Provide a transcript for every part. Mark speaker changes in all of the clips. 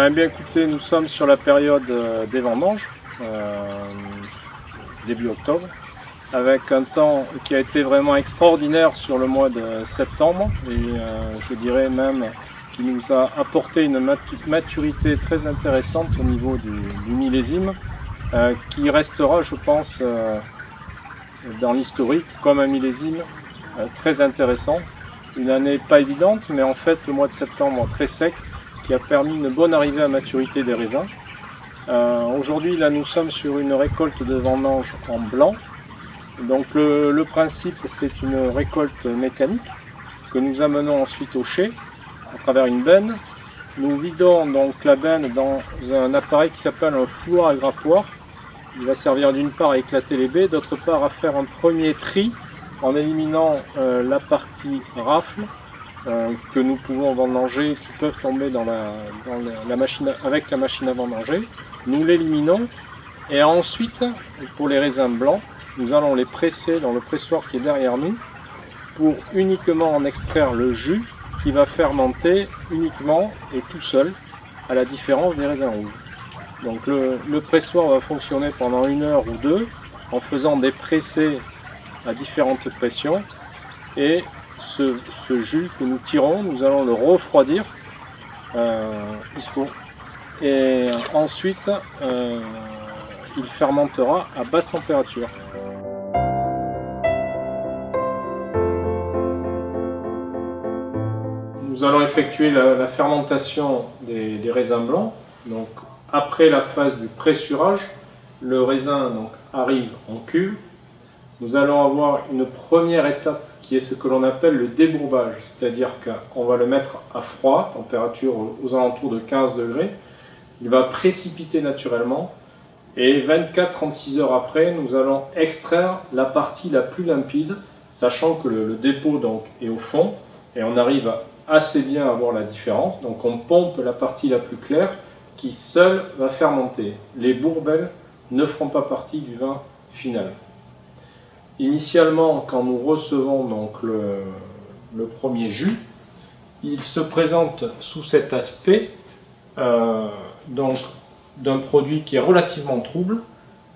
Speaker 1: Eh bien écoutez, nous sommes sur la période des vendanges, début octobre, avec un temps qui a été vraiment extraordinaire sur le mois de septembre et je dirais même qui nous a apporté une maturité très intéressante au niveau du millésime, qui restera, je pense, dans l'historique comme un millésime très intéressant. Une année pas évidente, mais en fait le mois de septembre très sec, qui a permis une bonne arrivée à maturité des raisins. Aujourd'hui, là, nous sommes sur une récolte de vendange en blanc. Donc le principe, c'est une récolte mécanique que nous amenons ensuite au chai à travers une benne. Nous vidons donc la benne dans un appareil qui s'appelle un fouloir à grappoir. Il va servir d'une part à éclater les baies, d'autre part à faire un premier tri en éliminant la partie rafle que nous pouvons vendanger, qui peuvent tomber dans la machine, avec la machine à vendanger. Nous l'éliminons et ensuite, pour les raisins blancs, nous allons les presser dans le pressoir qui est derrière nous pour uniquement en extraire le jus qui va fermenter uniquement et tout seul, à la différence des raisins rouges. Donc le pressoir va fonctionner pendant 1 heure ou 2 en faisant des pressés à différentes pressions, et ce jus que nous tirons, nous allons le refroidir et ensuite il fermentera à basse température. Nous allons effectuer la fermentation des raisins blancs. Donc, après la phase du pressurage, le raisin donc, arrive en cuve. Nous allons avoir une première étape qui est ce que l'on appelle le débourbage, c'est-à-dire qu'on va le mettre à froid, température aux alentours de 15 degrés. Il va précipiter naturellement et 24-36 heures après, nous allons extraire la partie la plus limpide, sachant que le dépôt donc, est au fond et on arrive assez bien à voir la différence. Donc on pompe la partie la plus claire qui seule va fermenter. Les bourbelles ne feront pas partie du vin final. Initialement, quand nous recevons donc le premier jus, il se présente sous cet aspect donc d'un produit qui est relativement trouble,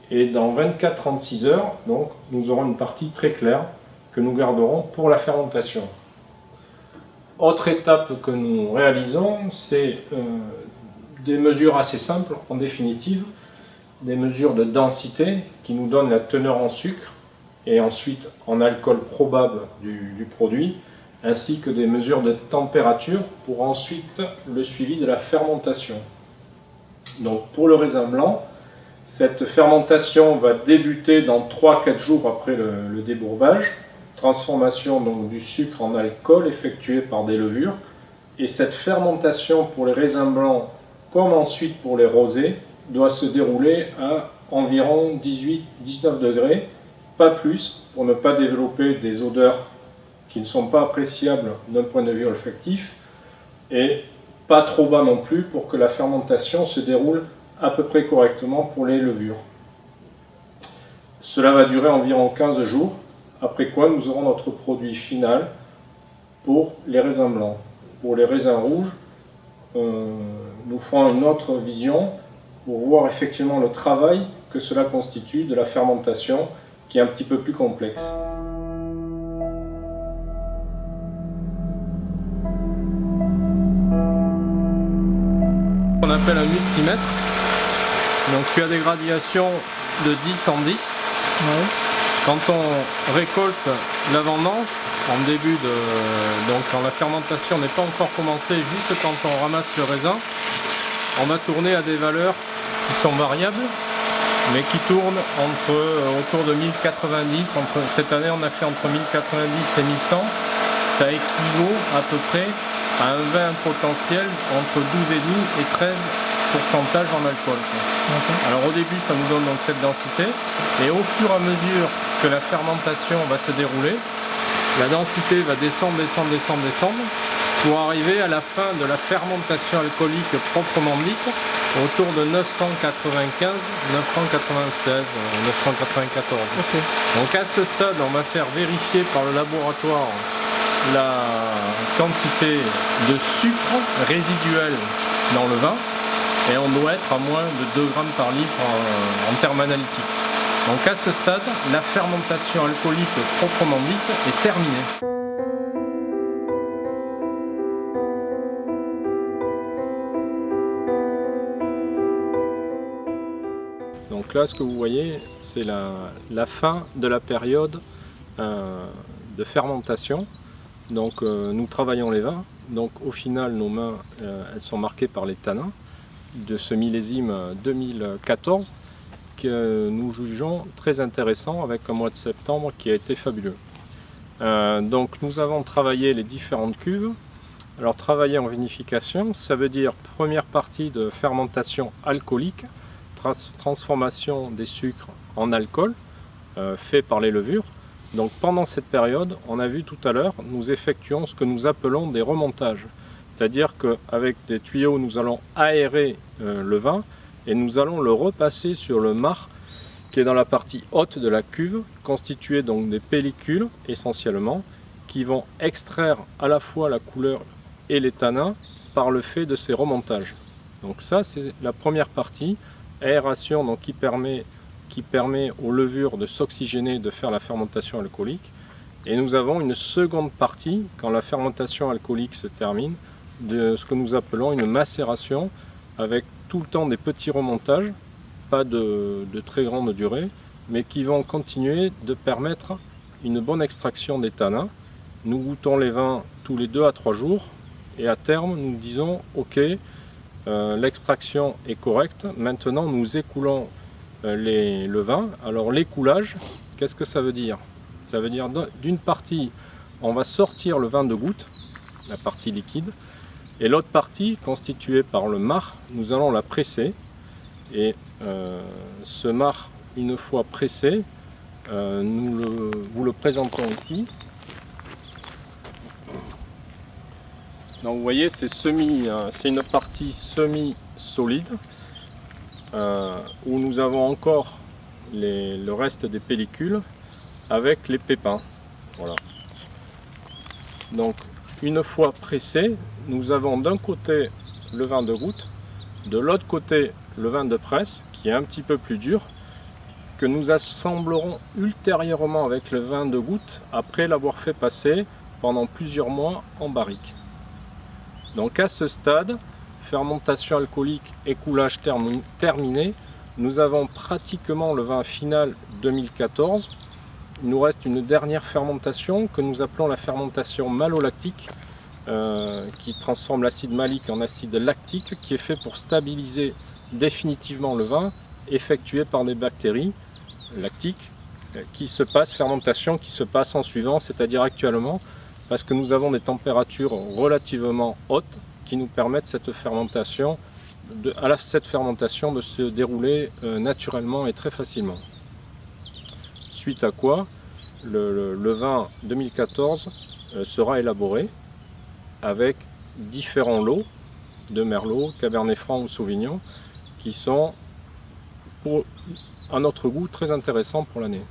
Speaker 1: et dans 24-36 heures, donc, nous aurons une partie très claire que nous garderons pour la fermentation. Autre étape que nous réalisons, c'est des mesures assez simples en définitive, des mesures de densité qui nous donnent la teneur en sucre et ensuite en alcool probable du produit, ainsi que des mesures de température pour ensuite le suivi de la fermentation. Donc pour le raisin blanc, cette fermentation va débuter dans 3-4 jours après le débourbage, transformation donc du sucre en alcool effectuée par des levures, et cette fermentation pour les raisins blancs comme ensuite pour les rosés doit se dérouler à environ 18-19 degrés, pas plus, pour ne pas développer des odeurs qui ne sont pas appréciables d'un point de vue olfactif, et pas trop bas non plus pour que la fermentation se déroule à peu près correctement pour les levures. Cela va durer environ 15 jours, après quoi nous aurons notre produit final pour les raisins blancs. Pour les raisins rouges, nous ferons une autre vision pour voir effectivement le travail que cela constitue de la fermentation, qui est un petit peu plus complexe. On appelle un multimètre. Donc tu as des gradations de 10 en 10. Ouais. Quand on récolte la vendange, en début donc quand la fermentation n'est pas encore commencée, juste quand on ramasse le raisin, on va tourner à des valeurs qui sont variables, mais qui tournent autour de 1090. Cette année on a fait entre 1090 et 1100. Ça équivaut à peu près à un vin potentiel entre 12,5 et 13% en alcool. Okay. Alors au début ça nous donne donc cette densité, et au fur et à mesure que la fermentation va se dérouler, la densité va descendre pour arriver à la fin de la fermentation alcoolique proprement dite autour de 995, 996, 994. Okay. Donc à ce stade on va faire vérifier par le laboratoire la quantité de sucre résiduel dans le vin, et on doit être à moins de 2 grammes par litre en termes analytiques. Donc à ce stade, la fermentation alcoolique proprement dite est terminée. Donc là, ce que vous voyez, c'est la fin de la période de fermentation. Donc nous travaillons les vins. Donc au final, nos mains, elles sont marquées par les tanins de ce millésime 2014 que nous jugeons très intéressant avec un mois de septembre qui a été fabuleux. Donc nous avons travaillé les différentes cuves. Alors travailler en vinification, ça veut dire première partie de fermentation alcoolique, transformation des sucres en alcool fait par les levures. Donc pendant cette période, on a vu tout à l'heure, nous effectuons ce que nous appelons des remontages. C'est-à-dire qu'avec des tuyaux, nous allons aérer le vin et nous allons le repasser sur le marc qui est dans la partie haute de la cuve, constituée donc des pellicules essentiellement, qui vont extraire à la fois la couleur et les tanins par le fait de ces remontages. Donc ça, c'est la première partie, aération donc qui permet aux levures de s'oxygéner, de faire la fermentation alcoolique. Et nous avons une seconde partie, quand la fermentation alcoolique se termine, de ce que nous appelons une macération, avec tout le temps des petits remontages, pas de très grande durée, mais qui vont continuer de permettre une bonne extraction des tanins. Nous goûtons les vins tous les 2 à 3 jours, et à terme, nous disons, ok, l'extraction est correcte, maintenant nous écoulons le vin. Alors l'écoulage, qu'est-ce que ça veut dire? Ça veut dire d'une partie, on va sortir le vin de goutte, la partie liquide, et l'autre partie, constituée par le marc, nous allons la presser. Et ce marc, une fois pressé, vous le présentons ici. Donc vous voyez, c'est une partie semi-solide où nous avons encore le reste des pellicules avec les pépins. Voilà. Donc une fois pressé, nous avons d'un côté le vin de goutte, de l'autre côté le vin de presse qui est un petit peu plus dur, que nous assemblerons ultérieurement avec le vin de goutte après l'avoir fait passer pendant plusieurs mois en barrique. Donc à ce stade, fermentation alcoolique, écoulage terminé, nous avons pratiquement le vin final 2014. Il nous reste une dernière fermentation que nous appelons la fermentation malolactique, qui transforme l'acide malique en acide lactique, qui est fait pour stabiliser définitivement le vin, effectué par des bactéries lactiques, fermentation qui se passe en suivant, c'est-à-dire actuellement, parce que nous avons des températures relativement hautes qui nous permettent cette fermentation de se dérouler naturellement et très facilement. Suite à quoi, le vin 2014 sera élaboré avec différents lots de Merlot, Cabernet Franc ou Sauvignon qui sont, à notre goût, très intéressants pour l'année.